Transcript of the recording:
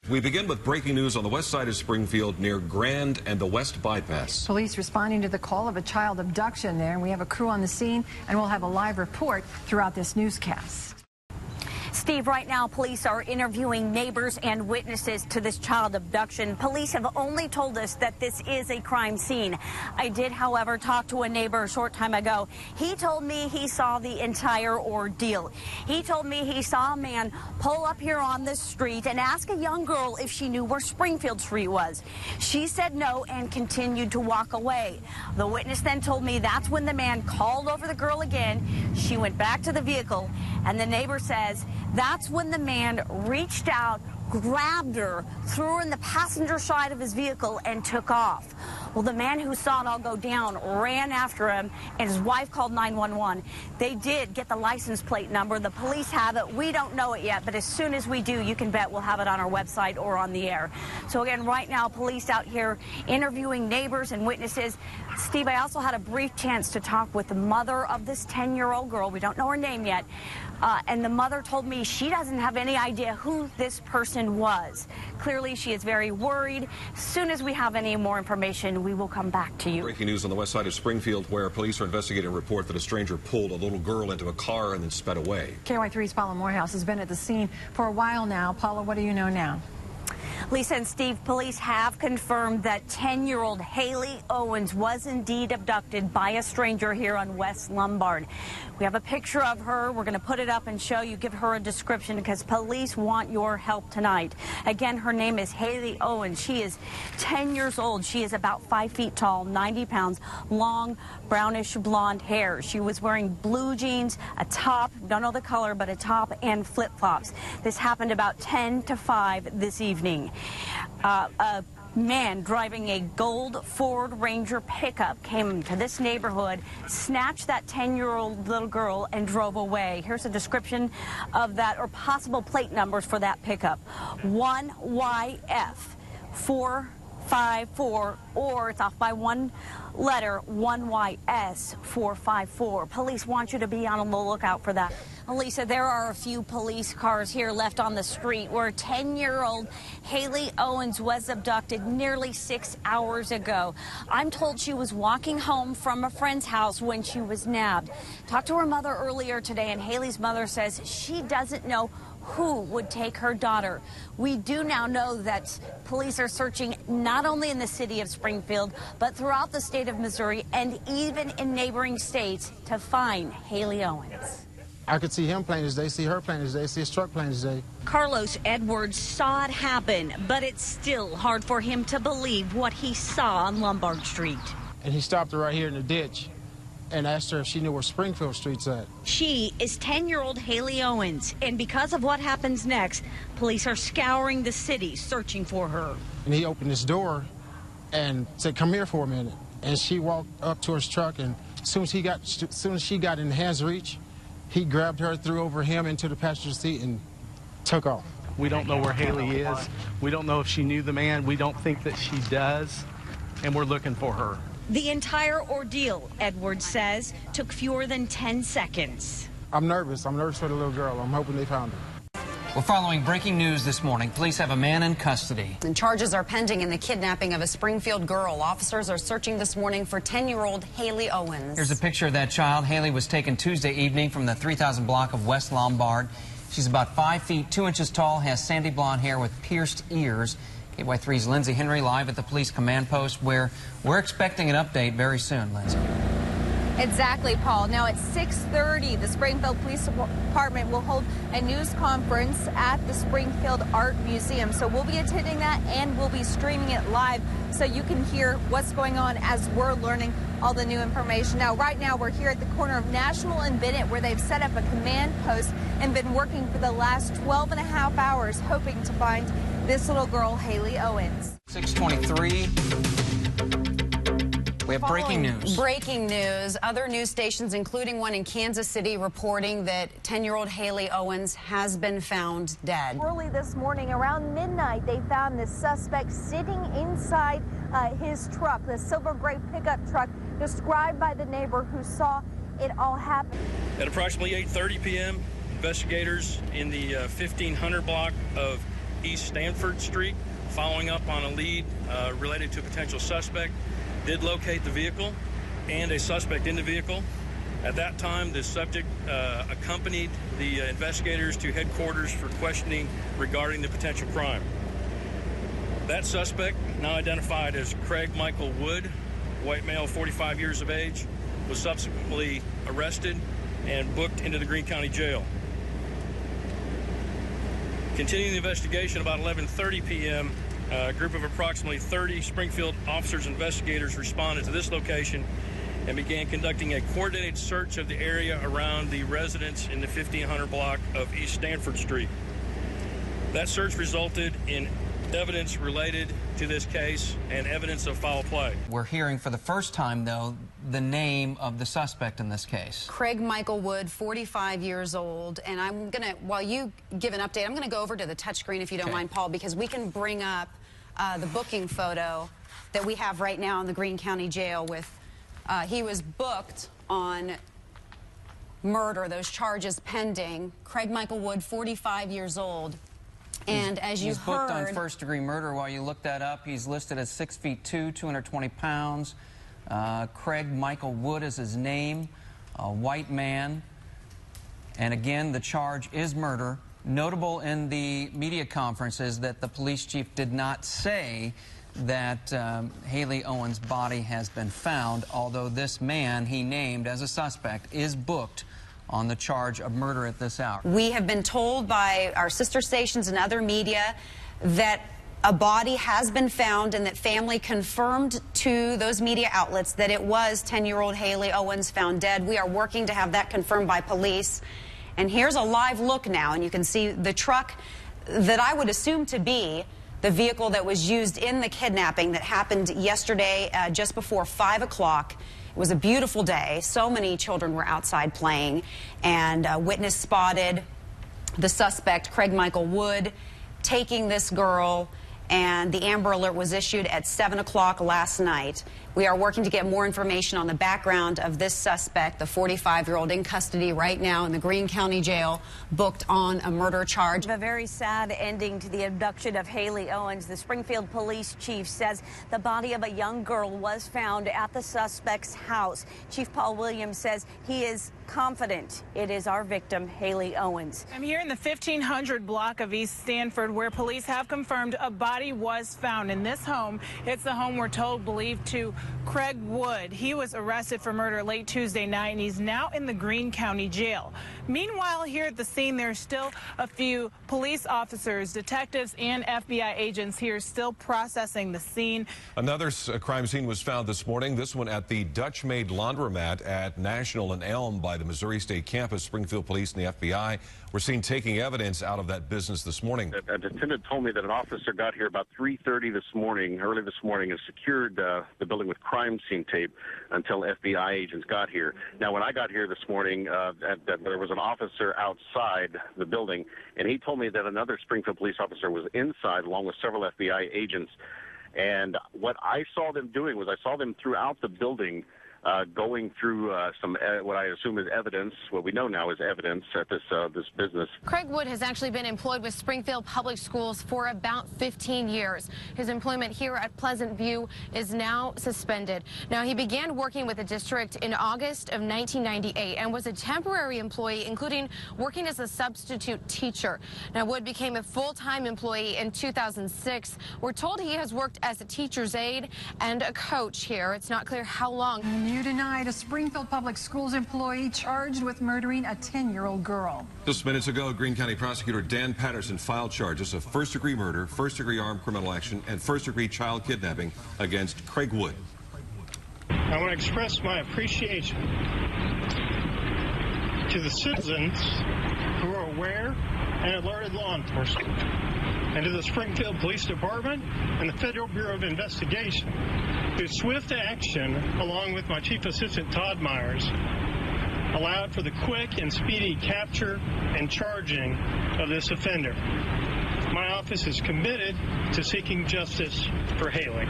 We begin with breaking news on the west side of Springfield near Grand and the West Bypass. Police responding to the call of a child abduction there, and we have a crew on the scene, and we'll have a live report throughout this newscast. Steve, right now police are interviewing neighbors and witnesses to this child abduction. Police have only told us that this is a crime scene. I did, however, talk to a neighbor a short time ago. He told me he saw the entire ordeal. He told me he saw a man pull up here on the street and ask a young girl if she knew where Springfield Street was. She said no and continued to walk away. The witness then told me that's when the man called over the girl again. She went back to the vehicle, and the neighbor says that's when the man reached out, grabbed her, threw her in the passenger side of his vehicle, and took off. Well, the man who saw it all go down ran after him, and his wife called 911. They did get the license plate number. The police have it. We don't know it yet, but as soon as we do, you can bet we'll have it on our website or on the air. So again, right now, police out here interviewing neighbors and witnesses. Steve, I also had a brief chance to talk with the mother of this 10-year-old girl. We don't know her name yet. And the mother told me she doesn't have any idea who this person was. Clearly, she is very worried. As soon as we have any more information, we will come back to you. Breaking news on the west side of Springfield, where police are investigating a report that a stranger pulled a little girl into a car and then sped away. KY3's Paula Morehouse has been at the scene for a while now. Paula, what do you know now? Lisa and Steve, police have confirmed that 10-year-old Hailey Owens was indeed abducted by a stranger here on West Lombard. We have a picture of her. We're going to put it up and show you, give her a description, because police want your help tonight. Again, her name is Hailey Owens. She is 10 years old. She is about 5 feet tall, 90 pounds, long brownish blonde hair. She was wearing blue jeans, a top, don't know the color, but a top and flip-flops. This happened about 10 to 5 this evening. A man driving a gold Ford Ranger pickup came to this neighborhood, snatched that 10-year-old little girl, and drove away. Here's a description of that, or possible plate numbers for that pickup. 1YF 454, or it's off by one letter, 1YS 454. Police want you to be on the lookout for that. Lisa, there are a few police cars here left on the street where 10-year-old Hailey Owens was abducted nearly 6 hours ago. I'm told she was walking home from a friend's house when she was nabbed. Talked to her mother earlier today, and Hailey's mother says she doesn't know who would take her daughter. We do now know that police are searching not only in the city of Springfield, but throughout the state of Missouri and even in neighboring states to find Hailey Owens. I could see him plain as day, see her plain as day, see his truck plain as day. Carlos Edwards saw it happen, but it's still hard for him to believe what he saw on Lombard Street. And he stopped her right here in the ditch and asked her if she knew where Springfield Street's at. She is 10-year-old Hailey Owens, and because of what happens next, police are scouring the city searching for her. And he opened his door and said, "Come here for a minute." And she walked up to his truck, and as soon as she got in hand's reach, he grabbed her, threw over him into the passenger seat, and took off. We don't know where Hailey is. We don't know if she knew the man. We don't think that she does, and we're looking for her. The entire ordeal, Edwards says, took fewer than 10 seconds. I'm nervous. I'm nervous for the little girl. I'm hoping they found her. Well, following breaking news this morning, police have a man in custody. And charges are pending in the kidnapping of a Springfield girl. Officers are searching this morning for 10-year-old Hailey Owens. Here's a picture of that child. Hailey was taken Tuesday evening from the 3000 block of West Lombard. She's about 5 feet 2 inches tall, has sandy blonde hair with pierced ears. KY3's Lindsay Henry live at the police command post, where we're expecting an update very soon. Lindsay. Exactly, Paul. Now at 6:30, the Springfield Police Department will hold a news conference at the Springfield Art Museum. So we'll be attending that, and we'll be streaming it live so you can hear what's going on as we're learning all the new information. Now, right now, we're here at the corner of National and Bennett, where they've set up a command post and been working for the last 12 and a half hours, hoping to find this little girl, Hailey Owens. 6:23. We have breaking news. Breaking news. Other news stations, including one in Kansas City, reporting that 10-year-old Hailey Owens has been found dead. Early this morning, around midnight, they found the suspect sitting inside his truck, the silver gray pickup truck, described by the neighbor who saw it all happen. At approximately 8:30 p.m., investigators in the 1500 block of East Stanford Street, following up on a lead related to a potential suspect. Did locate the vehicle and a suspect in the vehicle. At that time, the subject accompanied the investigators to headquarters for questioning regarding the potential crime. That suspect, now identified as Craig Michael Wood, white male, 45 years of age, was subsequently arrested and booked into the Greene County Jail. Continuing the investigation, about 11:30 p.m., a group of approximately 30 Springfield officers and investigators responded to this location and began conducting a coordinated search of the area around the residence in the 1500 block of East Stanford Street. That search resulted in evidence related to this case and evidence of foul play. We're hearing for the first time, though, the name of the suspect in this case. Craig Michael Wood, 45 years old. And I'm going to, while you give an update, I'm going to go over to the touchscreen, if you don't mind, Paul, because we can bring up the booking photo that we have right now in the Greene County Jail with, he was booked on murder, those charges pending. Craig Michael Wood, 45 years old. And as you heard, he's booked on first-degree murder. While you look that up, he's listed as 6'2", 220 pounds. Craig Michael Wood is his name, a white man. And again, the charge is murder. Notable in the media conference is that the police chief did not say that Hailey Owens' body has been found, although this man he named as a suspect is booked on the charge of murder at this hour. We have been told by our sister stations and other media that a body has been found and that family confirmed to those media outlets that it was 10-year-old Hailey Owens found dead. We are working to have that confirmed by police. And here's a live look now, and you can see the truck that I would assume to be the vehicle that was used in the kidnapping that happened yesterday just before 5 o'clock. It was a beautiful day. So many children were outside playing, and a witness spotted the suspect, Craig Michael Wood, taking this girl, and the Amber Alert was issued at 7 o'clock last night. We are working to get more information on the background of this suspect, the 45-year-old in custody right now in the Greene County Jail, booked on a murder charge. A very sad ending to the abduction of Hailey Owens. The Springfield police chief says the body of a young girl was found at the suspect's house. Chief Paul Williams says he is confident it is our victim, Hailey Owens. I'm here in the 1500 block of East Stanford, where police have confirmed a body was found in this home. It's the home we're told believed to Craig Wood. He was arrested for murder late Tuesday night, and he's now in the Greene County Jail. Meanwhile, here at the scene, there's still a few police officers, detectives, and FBI agents here still processing the scene. Another crime scene was found this morning, this one at the Dutch-made laundromat at National and Elm by the Missouri State campus. Springfield police and the FBI were seen taking evidence out of that business this morning. A attendant told me that an officer got here about 3:30 this morning, early this morning, and secured the building with crime scene tape until FBI agents got here. Now, when I got here this morning, there was an officer outside the building, and he told me that another Springfield police officer was inside along with several FBI agents. And what I saw them doing was I saw them throughout the building going through some what I assume is evidence, what we know now is evidence at this business. Craig Wood has actually been employed with Springfield Public Schools for about 15 years. His employment here at Pleasant View is now suspended. Now, he began working with the district in August of 1998 and was a temporary employee, including working as a substitute teacher. Now, Wood became a full-time employee in 2006. We're told he has worked as a teacher's aide and a coach here. It's not clear how long. You denied a Springfield Public Schools employee charged with murdering a 10-year-old girl. Just minutes ago, Greene County prosecutor Dan Patterson filed charges of first-degree murder, first-degree armed criminal action, and first-degree child kidnapping against Craig Wood. I want to express my appreciation to the citizens who are aware and alerted law enforcement, and to the Springfield Police Department and the Federal Bureau of Investigation, whose swift action, along with my Chief Assistant Todd Myers, allowed for the quick and speedy capture and charging of this offender. My office is committed to seeking justice for Hailey.